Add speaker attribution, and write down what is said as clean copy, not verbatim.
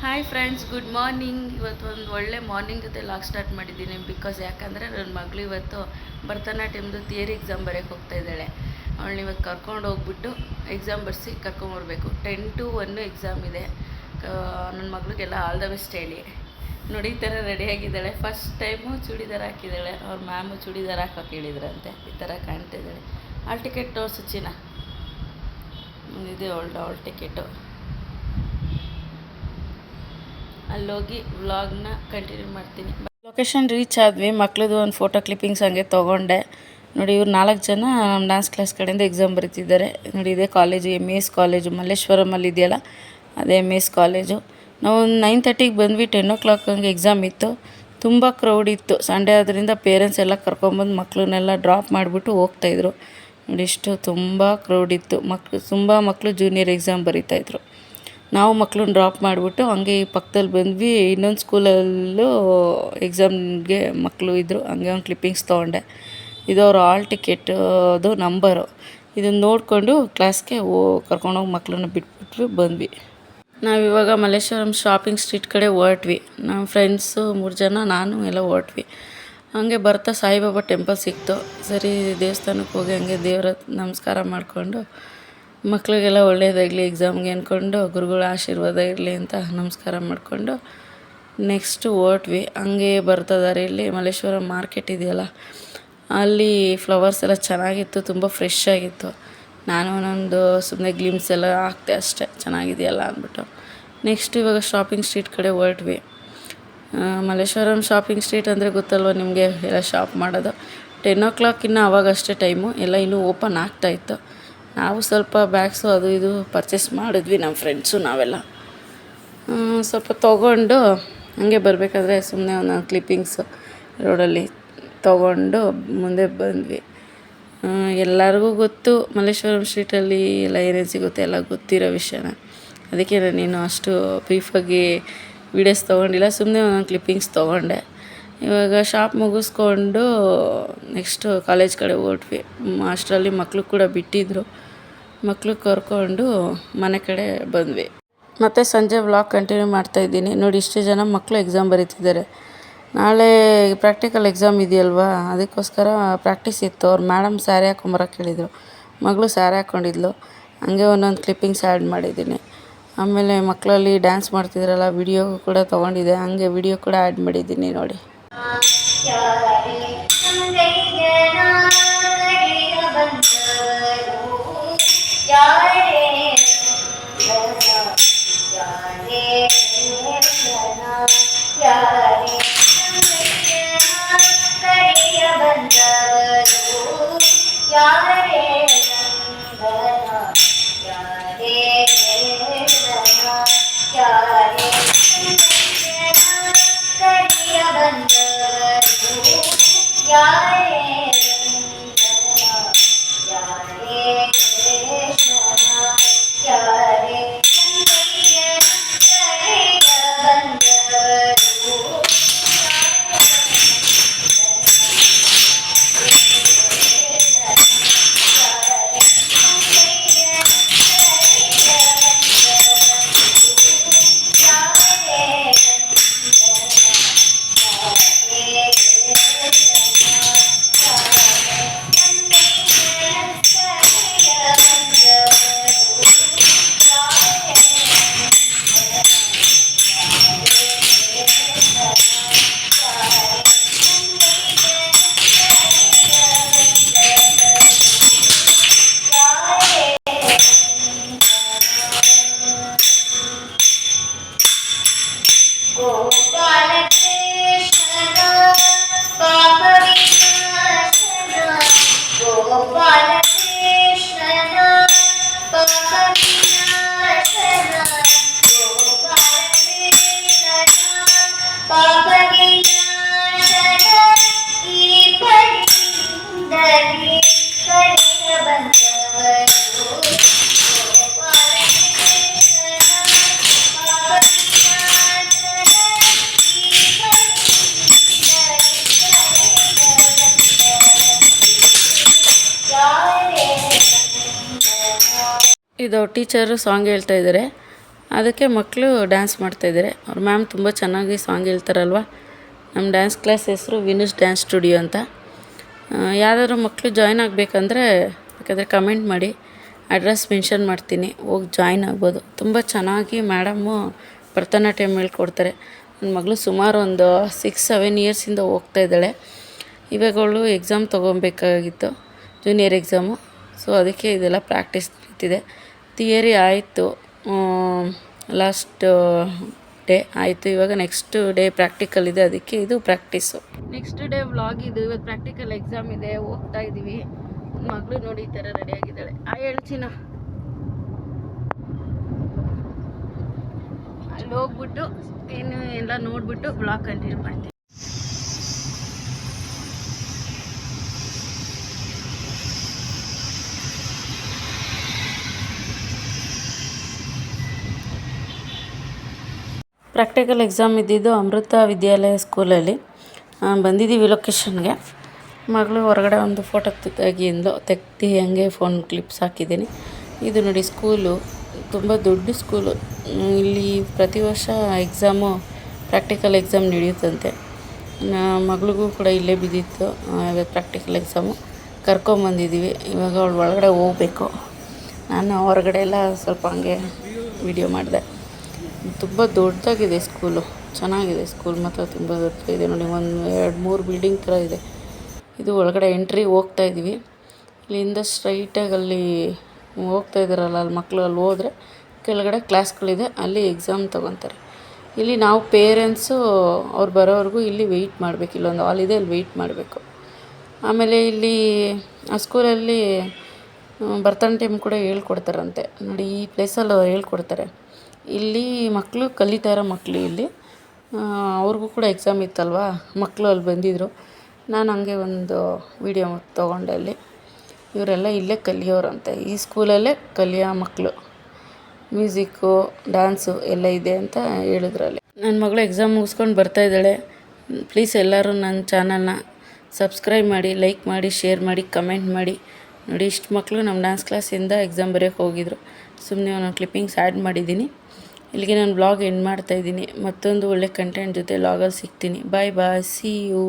Speaker 1: Hi friends, good morning. ಇವತ್ತು ಒಂದು ಒಳ್ಳೆ ಮಾರ್ನಿಂಗ್ ಜೊತೆ ಲಾಗ್ ಸ್ಟಾರ್ಟ್ ಮಾಡಿದ್ದೀನಿ. ಬಿಕಾಸ್ ಯಾಕಂದರೆ ನನ್ನ ಮಗಳು ಇವತ್ತು ಭರತನಾಟ್ಯಮ್ದು ಥಿಯರಿ ಎಕ್ಸಾಮ್ ಬರೆಯೋಕ್ಕೆ ಹೋಗ್ತಾ ಇದ್ದಾಳೆ. ಅವಳನ್ನ ಇವತ್ತು ಕರ್ಕೊಂಡು ಹೋಗ್ಬಿಟ್ಟು ಎಕ್ಸಾಮ್ ಬರೆಸಿ ಕರ್ಕೊಂಬರ್ಬೇಕು. 10 to 1 ಎಕ್ಸಾಮ್ ಇದೆ. ನನ್ನ ಮಗಳಿಗೆಲ್ಲ ಆಲ್ ದ ಬೆಸ್ಟ್ ಹೇಳಿ. ನೋಡಿ, ಈ ಥರ ರೆಡಿಯಾಗಿದ್ದಾಳೆ. ಫಸ್ಟ್ ಟೈಮು ಚೂಡಿದಾರ್ ಹಾಕಿದ್ದಾಳೆ. ಅವ್ರ ಮ್ಯಾಮು ಚೂಡಿದಾರ್ ಹಾಕೋಕೆ ಹೇಳಿದ್ರಂತೆ. ಈ ಥರ ಕಾಣ್ತಿದ್ದಾಳೆ. ಆಲ್ ಟಿಕೆಟ್ ತೋರಿಸು ಚಿನ್ನ. ಇದೆ ಅವಳ ಟಿಕೆಟು. ಅಲ್ಲೋಗಿ ವ್ಲಾಗ್ನ ಕಂಟಿನ್ಯೂ ಮಾಡ್ತೀನಿ. ಲೊಕೇಶನ್ ರೀಚ್ ಆದ್ವಿ. ಮಕ್ಳದ್ದು ಒಂದು ಫೋಟೋ ಕ್ಲಿಪ್ಪಿಂಗ್ಸ್ ಹಂಗೆ ತೊಗೊಂಡೆ. ನೋಡಿ, ಇವ್ರು 4 ಜನ ನಮ್ಮ ಡ್ಯಾನ್ಸ್ ಕ್ಲಾಸ್ ಕಡೆಯಿಂದ ಎಕ್ಸಾಮ್ ಬರೀತಿದ್ದಾರೆ. ನೋಡಿ, ಇದೇ ಕಾಲೇಜು, MES ಕಾಲೇಜು, ಮಲ್ಲೇಶ್ವರಮಲ್ಲಿ ಇದೆಯಲ್ಲ, ಅದೇ MES ಕಾಲೇಜು. ನಾವು 9:30ಗೆ ಬಂದ್ವಿ. 10 o'clock ಹಂಗೆ ಎಕ್ಸಾಮ್ ಇತ್ತು. ತುಂಬ ಕ್ರೌಡ್ ಇತ್ತು. ಸಂಡೇ ಆದ್ದರಿಂದ ಪೇರೆಂಟ್ಸ್ ಎಲ್ಲ ಕರ್ಕೊಂಬಂದು ಮಕ್ಕಳನ್ನೆಲ್ಲ ಡ್ರಾಪ್ ಮಾಡಿಬಿಟ್ಟು ಹೋಗ್ತಾಯಿದ್ರು. ನೋಡಿ, ಇಷ್ಟು ತುಂಬ ಕ್ರೌಡ್ ಇತ್ತು. ತುಂಬ ಮಕ್ಕಳು ಜೂನಿಯರ್ ಎಕ್ಸಾಮ್ ಬರೀತಾಯಿದ್ರು. ನಾವು ಮಕ್ಕಳನ್ನ ಡ್ರಾಪ್ ಮಾಡಿಬಿಟ್ಟು ಹಂಗೆ ಈ ಪಕ್ಕದಲ್ಲಿ ಬಂದ್ವಿ. ಇನ್ನೊಂದು ಸ್ಕೂಲಲ್ಲೂ ಎಕ್ಸಾಮ್ಗೆ ಮಕ್ಕಳು ಇದ್ದರು. ಹಂಗೆ ಒಂದು ಕ್ಲಿಪ್ಪಿಂಗ್ಸ್ ತೊಗೊಂಡೆ. ಇದು ಅವ್ರ ಆಲ್ ಟಿಕೆಟದು ನಂಬರು. ಇದನ್ನು ನೋಡಿಕೊಂಡು ಕ್ಲಾಸ್ಗೆ ಕರ್ಕೊಂಡೋಗಿ ಮಕ್ಕಳನ್ನ ಬಿಟ್ಬಿಟ್ವಿ, ಬಂದ್ವಿ. ನಾವಿವಾಗ ಮಲ್ಲೇಶ್ವರಂ ಶಾಪಿಂಗ್ ಸ್ಟ್ರೀಟ್ ಕಡೆ ಹೊರಟ್ವಿ. ನಮ್ಮ ಫ್ರೆಂಡ್ಸು 3 ಜನ, ನಾನು ಎಲ್ಲ ಹೊರಟ್ವಿ. ಹಂಗೆ ಬರ್ತಾ ಸಾಯಿಬಾಬಾ ಟೆಂಪಲ್ ಸಿಕ್ತು. ಸರಿ, ದೇವಸ್ಥಾನಕ್ಕೆ ಹೋಗಿ ಹಂಗೆ ದೇವರ ನಮಸ್ಕಾರ ಮಾಡಿಕೊಂಡು ಮಕ್ಕಳಿಗೆಲ್ಲ ಒಳ್ಳೆಯದಾಗಲಿ ಎಕ್ಸಾಮ್ಗೆ ಅಂದ್ಕೊಂಡು ಗುರುಗಳ ಆಶೀರ್ವಾದ ಇರಲಿ ಅಂತ ನಮಸ್ಕಾರ ಮಾಡಿಕೊಂಡು ನೆಕ್ಸ್ಟು ಹೊರಟ್ವಿ. ಹಂಗೆ ಬರ್ತಾ ದಾರಿಯಲ್ಲಿ ಮಲ್ಲೇಶ್ವರಂ ಮಾರ್ಕೆಟ್ ಇದೆಯಲ್ಲ, ಅಲ್ಲಿ ಫ್ಲವರ್ಸ್ ಎಲ್ಲ ಚೆನ್ನಾಗಿತ್ತು, ತುಂಬ ಫ್ರೆಶ್ ಆಗಿತ್ತು. ನಾನು ಒಂದೊಂದು ಸುಮ್ಮನೆ ಗ್ಲಿಮ್ಸ್ ಎಲ್ಲ ಹಾಕ್ತೆ ಅಷ್ಟೇ, ಚೆನ್ನಾಗಿದೆಯಲ್ಲ ಅಂದ್ಬಿಟ್ಟು. ನೆಕ್ಸ್ಟ್ ಇವಾಗ ಶಾಪಿಂಗ್ ಸ್ಟ್ರೀಟ್ ಕಡೆ ಹೊರಟ್ವಿ. ಮಲ್ಲೇಶ್ವರಂ ಶಾಪಿಂಗ್ ಸ್ಟ್ರೀಟ್ ಅಂದರೆ ಗೊತ್ತಲ್ವ ನಿಮಗೆ, ಎಲ್ಲ ಶಾಪ್ ಮಾಡೋದು. 10 o'clock ಇನ್ನೂ ಅವಾಗಷ್ಟೇ ಟೈಮು, ಎಲ್ಲ ಇನ್ನೂ ಓಪನ್ ಆಗ್ತಾಯಿತ್ತು. ನಾವು ಸ್ವಲ್ಪ ಬ್ಯಾಗ್ಸು ಅದು ಇದು ಪರ್ಚೇಸ್ ಮಾಡಿದ್ವಿ, ನಮ್ಮ ಫ್ರೆಂಡ್ಸು ನಾವೆಲ್ಲ. ಸ್ವಲ್ಪ ತೊಗೊಂಡು ಹಂಗೆ ಬರಬೇಕಾದ್ರೆ ಸುಮ್ಮನೆ ಒಂದು ಕ್ಲಿಪ್ಪಿಂಗ್ಸು ರೋಡಲ್ಲಿ ತೊಗೊಂಡು ಮುಂದೆ ಬಂದ್ವಿ. ಎಲ್ಲರಿಗೂ ಗೊತ್ತು ಮಲ್ಲೇಶ್ವರಂ ಸ್ಟ್ರೀಟಲ್ಲಿ ಎಲ್ಲ ಏನೇನು ಸಿಗುತ್ತೆ ಎಲ್ಲ ಗೊತ್ತಿರೋ ವಿಷಯನ. ಅದಕ್ಕೆ ನಾನೇನು ಅಷ್ಟು ಬ್ರೀಫಾಗಿ ವೀಡಿಯೋಸ್ ತೊಗೊಂಡಿಲ್ಲ, ಸುಮ್ಮನೆ ಒಂದೊಂದು ಕ್ಲಿಪ್ಪಿಂಗ್ಸ್ ತೊಗೊಂಡೆ. ಇವಾಗ ಶಾಪ್ ಮುಗಿಸ್ಕೊಂಡು ನೆಕ್ಸ್ಟು ಕಾಲೇಜ್ ಕಡೆ ಹೊರಟ್ವಿ. ಅಷ್ಟರಲ್ಲಿ ಮಕ್ಕಳು ಕೂಡ ಬಿಟ್ಟಿದ್ದರು. ಮಕ್ಕಳು ಕರ್ಕೊಂಡು ಮನೆ ಕಡೆ ಬಂದ್ವಿ. ಮತ್ತು ಸಂಜೆ ವ್ಲಾಗ್ ಕಂಟಿನ್ಯೂ ಮಾಡ್ತಾಯಿದ್ದೀನಿ. ನೋಡಿ, ಇಷ್ಟು ಜನ ಮಕ್ಕಳು ಎಕ್ಸಾಮ್ ಬರೀತಿದ್ದಾರೆ. ನಾಳೆ ಪ್ರಾಕ್ಟಿಕಲ್ ಎಕ್ಸಾಮ್ ಇದೆಯಲ್ವಾ, ಅದಕ್ಕೋಸ್ಕರ ಪ್ರಾಕ್ಟೀಸ್ ಇತ್ತು. ಅವ್ರು ಮೇಡಮ್ ಸ್ಯಾರಿ ಹಾಕೊಂಬರಕ್ಕೆ ಹೇಳಿದರು. ಮಗಳು ಸ್ಯಾರಿ ಹಾಕ್ಕೊಂಡಿದ್ಲು. ಹಂಗೆ ಒಂದೊಂದು ಕ್ಲಿಪ್ಪಿಂಗ್ಸ್ ಆ್ಯಡ್ ಮಾಡಿದ್ದೀನಿ. ಆಮೇಲೆ ಮಕ್ಕಳಲ್ಲಿ ಡ್ಯಾನ್ಸ್ ಮಾಡ್ತಿದ್ರಲ್ಲ, ವಿಡಿಯೋ ಕೂಡ ತೊಗೊಂಡಿದ್ದೆ. ಹಂಗೆ ವಿಡಿಯೋ ಕೂಡ ಆ್ಯಡ್ ಮಾಡಿದ್ದೀನಿ ನೋಡಿ. ಇದು ಟೀಚರು ಸಾಂಗ್ ಹೇಳ್ತಾ ಇದ್ದಾರೆ. ಅದಕ್ಕೆ ಮಕ್ಕಳು ಡ್ಯಾನ್ಸ್ ಮಾಡ್ತಾಯಿದ್ದಾರೆ. ಅವ್ರ ಮ್ಯಾಮ್ ತುಂಬ ಚೆನ್ನಾಗಿ ಸಾಂಗ್ ಹೇಳ್ತಾರಲ್ವ. ನಮ್ಮ ಡ್ಯಾನ್ಸ್ ಕ್ಲಾಸ್ ಹೆಸರು ವಿನುಸ್ ಡ್ಯಾನ್ಸ್ ಸ್ಟುಡಿಯೋ ಅಂತ. ಯಾರಾದರೂ ಮಕ್ಕಳು ಜಾಯ್ನ್ ಆಗಬೇಕಂದ್ರೆ ಬೇಕಾದರೆ ಕಮೆಂಟ್ ಮಾಡಿ, ಅಡ್ರೆಸ್ ಮೆನ್ಷನ್ ಮಾಡ್ತೀನಿ, ಹೋಗಿ ಜಾಯ್ನ್ ಆಗ್ಬೋದು. ತುಂಬ ಚೆನ್ನಾಗಿ ಮೇಡಮ್ಮು ಭರತನಾಟ್ಯಂ ಹೇಳ್ಕೊಡ್ತಾರೆ. ನನ್ನ ಮಗಳು ಸುಮಾರು ಒಂದು 6-7 ಇಯರ್ಸಿಂದ ಹೋಗ್ತಾ ಇದ್ದಾಳೆ. ಇವಾಗ ಅವಳು ಎಕ್ಸಾಮ್ ತೊಗೊಬೇಕಾಗಿತ್ತು, ಜೂನಿಯರ್ ಎಕ್ಸಾಮು. ಸೊ ಅದಕ್ಕೆ ಇದೆಲ್ಲ ಪ್ರಾಕ್ಟೀಸ್ ನಡೀತಿದೆ. ಥಿಯರಿ ಆಯಿತು, ಲಾಸ್ಟ್ ಡೇ ಆಯಿತು. ಇವಾಗ ನೆಕ್ಸ್ಟ್ ಡೇ ಪ್ರಾಕ್ಟಿಕಲ್ ಇದೆ, ಅದಕ್ಕೆ ಇದು ಪ್ರಾಕ್ಟೀಸು. ನೆಕ್ಸ್ಟ್ ಡೇ ವ್ಲಾಗ್ ಇದು. ಇವತ್ತು ಪ್ರಾಕ್ಟಿಕಲ್ ಎಕ್ಸಾಮ್ ಇದೆ, ಹೋಗ್ತಾ ಇದ್ದೀವಿ. ಮಗಳು ನೋಡಿ ಈ ಥರ ರೆಡಿಯಾಗಿದ್ದಾಳೆ. ಹೇಳ್ತೀನ ಅಲ್ಲಿ ಹೋಗ್ಬಿಟ್ಟು ಏನು ಎಲ್ಲ ನೋಡಿಬಿಟ್ಟು ವ್ಲಾಗ್ ಕಂಟಿನ್ಯೂ ಮಾಡ್ತೀನಿ. ಪ್ರಾಕ್ಟಿಕಲ್ ಎಕ್ಸಾಮ್ ಇದ್ದಿದ್ದು ಅಮೃತ ವಿದ್ಯಾಲಯ ಸ್ಕೂಲಲ್ಲಿ. ಬಂದಿದ್ದೀವಿ ಲೊಕೇಶನ್ಗೆ. ಮಗಳು ಹೊರಗಡೆ ಒಂದು ಫೋಟೋ ತೆಗಿಂದು ತೆಗ್ದು ಹಂಗೆ ಫೋನ್ ಕ್ಲಿಪ್ಸ್ ಹಾಕಿದ್ದೀನಿ. ಇದು ನೋಡಿ ಸ್ಕೂಲು, ತುಂಬ ದೊಡ್ಡ ಸ್ಕೂಲು. ಇಲ್ಲಿ ಪ್ರತಿ ವರ್ಷ ಎಕ್ಸಾಮು ಪ್ರಾಕ್ಟಿಕಲ್ ಎಕ್ಸಾಮ್ ನಡೆಯುತ್ತಂತೆ. ಮಗಳಿಗೂ ಕೂಡ ಇಲ್ಲೇ ಬಿದ್ದಿತ್ತು ಇವತ್ತು ಪ್ರಾಕ್ಟಿಕಲ್ ಎಕ್ಸಾಮು. ಕರ್ಕೊಂಬಂದಿದ್ದೀವಿ. ಇವಾಗ ಅವಳು ಒಳಗಡೆ ಹೋಗಬೇಕು. ನಾನು ಹೊರಗಡೆ ಎಲ್ಲ ಸ್ವಲ್ಪ ಹಂಗೆ ವಿಡಿಯೋ ಮಾಡಿದೆ. ತುಂಬ ದೊಡ್ಡದಾಗಿದೆ ಸ್ಕೂಲು, ಚೆನ್ನಾಗಿದೆ. ಸ್ಕೂಲ್ ಮಾತ್ರ ತುಂಬ ದೊಡ್ಡದಾಗಿದೆ ನೋಡಿ. 1-2-3 ಬಿಲ್ಡಿಂಗ್ ಥರ ಇದೆ. ಇದು ಒಳಗಡೆ ಎಂಟ್ರಿ ಹೋಗ್ತಾ ಇದ್ದೀವಿ. ಇಲ್ಲಿಂದ ಸ್ಟ್ರೈಟಾಗಿ ಅಲ್ಲಿ ಹೋಗ್ತಾ ಇದ್ದಾರಲ್ಲ, ಅಲ್ಲಿ ಮಕ್ಕಳು ಅಲ್ಲಿ ಹೋದರೆ ಕೆಳಗಡೆ ಕ್ಲಾಸ್ಗಳಿದೆ, ಅಲ್ಲಿ ಎಕ್ಸಾಮ್ ತೊಗೊತಾರೆ. ಇಲ್ಲಿ ನಾವು ಪೇರೆಂಟ್ಸು ಅವ್ರು ಬರೋವರೆಗೂ ಇಲ್ಲಿ ವೆಯ್ಟ್ ಮಾಡಬೇಕು. ಇಲ್ಲೊಂದು ಹಾಲ್ ಇದೆ, ಅಲ್ಲಿ ವೆಯ್ಟ್ ಮಾಡಬೇಕು. ಆಮೇಲೆ ಇಲ್ಲಿ ಆ ಸ್ಕೂಲಲ್ಲಿ ಭರತನಾಟ್ಯಂ ಕೂಡ ಹೇಳ್ಕೊಡ್ತಾರಂತೆ ನೋಡಿ. ಈ ಪ್ಲೇಸಲ್ಲಿ ಹೇಳ್ಕೊಡ್ತಾರೆ. ಇಲ್ಲಿ ಮಕ್ಕಳು ಕಲಿತಾ ಇರೋ ಮಕ್ಕಳು ಇಲ್ಲಿ. ಅವ್ರಿಗೂ ಕೂಡ ಎಕ್ಸಾಮ್ ಇತ್ತಲ್ವ, ಮಕ್ಕಳು ಅಲ್ಲಿ ಬಂದಿದ್ದರು. ನಾನು ಹಂಗೆ ಒಂದು ವಿಡಿಯೋ ತೊಗೊಂಡೆ ಅಲ್ಲಿ. ಇವರೆಲ್ಲ ಇಲ್ಲೇ ಕಲಿಯೋರಂತೆ, ಈ ಸ್ಕೂಲಲ್ಲೇ ಕಲಿಯೋ ಮಕ್ಕಳು. ಮ್ಯೂಸಿಕ್ಕು, ಡ್ಯಾನ್ಸು ಎಲ್ಲ ಇದೆ ಅಂತ ಹೇಳಿದ್ರಲ್ಲಿ. ನನ್ನ ಮಗಳು ಎಕ್ಸಾಮ್ ಮುಗಿಸ್ಕೊಂಡು ಬರ್ತಾಯಿದ್ದಾಳೆ. ಪ್ಲೀಸ್ ಎಲ್ಲರೂ ನನ್ನ ಚಾನಲ್ನ ಸಬ್ಸ್ಕ್ರೈಬ್ ಮಾಡಿ, ಲೈಕ್ ಮಾಡಿ, ಶೇರ್ ಮಾಡಿ, ಕಮೆಂಟ್ ಮಾಡಿ. ನೋಡಿ ಇಷ್ಟು ಮಕ್ಕಳು ನಮ್ಮ ಡ್ಯಾನ್ಸ್ ಕ್ಲಾಸಿಂದ ಎಕ್ಸಾಮ್ ಬರೆಯೋಕ್ಕೆ ಹೋಗಿದ್ರು. ಸುಮ್ಮನೆ ಒಂದು ಕ್ಲಿಪ್ಪಿಂಗ್ಸ್ ಆ್ಯಡ್ ಮಾಡಿದ್ದೀನಿ. ಇಲ್ಲಿಗೆ ನಾನು ಬ್ಲಾಗ್ ಎಂಡ್ ಮಾಡ್ತಾಯಿದ್ದೀನಿ. ಮತ್ತೊಂದು ಒಳ್ಳೆ ಕಂಟೆಂಟ್ ಜೊತೆ ಲಾಗಲ್ಲಿ ಸಿಗ್ತೀನಿ. ಬಾಯ್ ಬಾಯ್, ಸಿ ಯು.